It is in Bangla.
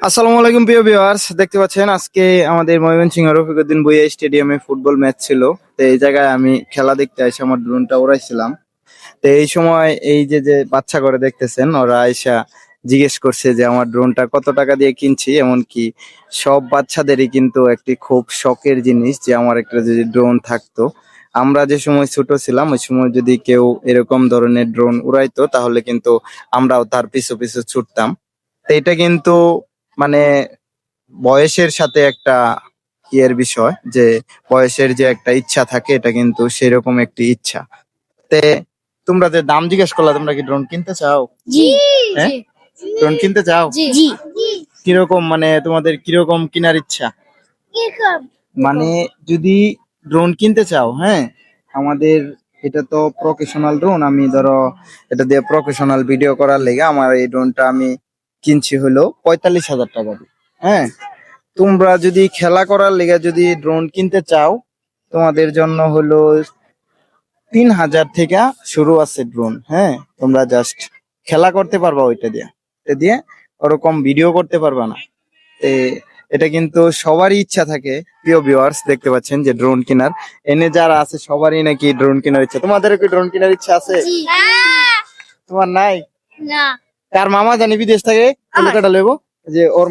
আসসালামু আলাইকুম প্রিয় ভিউয়ার্স, দেখতে পাচ্ছেন আজকে আমাদের ময়মনসিংহ রফিকুদ্দিন ভুঁইয়া স্টেডিয়ামে ফুটবল ম্যাচ ছিল। তো এই জায়গায় আমি খেলা দেখতে এসে আমার ড্রোনটা উড়াইছিলাম। তো এই সময় এই যে যে বাচ্চা করে দেখতেছেন, ওরা আয়সা জিজ্ঞেস করছে যে আমার ড্রোনটা কত টাকা দিয়ে কিনছি। এমনকি সব বাচ্চাদেরই কিন্তু একটি খুব শখের জিনিস যে আমার একটা যদি ড্রোন থাকতো। আমরা যে সময় ছোট ছিলাম ওই সময় যদি কেউ এরকম ধরনের ড্রোন উড়াইতো তাহলে কিন্তু আমরাও তার পিছু পিছু ছুটতাম। তো এটা কিন্তু মানে বয়সের সাথে একটা ইয়ের বিষয় যে বয়সের যে একটা ইচ্ছা থাকে, এটা কিন্তু সেরকম একটি ইচ্ছা। তে তোমরা যে দাম জিজ্ঞেস করলা, তোমরা কি ড্রোন কিনতে চাও? জি হ্যাঁ, ড্রোন কিনতে চাও? জি জি কিরকম মানে তোমাদের কিরকম কেনার ইচ্ছা? মানে যদি ড্রোন কিনতে চাও, হ্যাঁ, আমাদের এটা তো প্রফেশনাল ড্রোন। আমি ধরো এটা দিয়ে প্রফেশনাল ভিডিও করার লেগে আমার এই ড্রোনটা আমি কিনছি হলো 45,000 টাকা দিয়ে। হ্যাঁ, তোমরা যদি খেলা করার লেগে যদি ড্রোন কিনতে চাও, তোমাদের জন্য হলো 3,000 থেকে শুরু আছে ড্রোন। হ্যাঁ, তোমরা জাস্ট খেলা করতে পারবা ওইটা দিয়ে, এটা দিয়ে ওরকম ভিডিও করতে পারবা না। এ এটা কিন্তু সবারই ইচ্ছা থাকে। প্রিয় ভিউয়ার্স, দেখতে পাচ্ছেন যে ড্রোন কেনার এনে যারা আছে সবারই নাকি ড্রোন কেনার ইচ্ছা। তোমাদের কি ড্রোন কেনার ইচ্ছা আছে? জি তোমার নাই? না কার মামা জানি বিদেশ থাকে, কলকাতা লইব যে ওর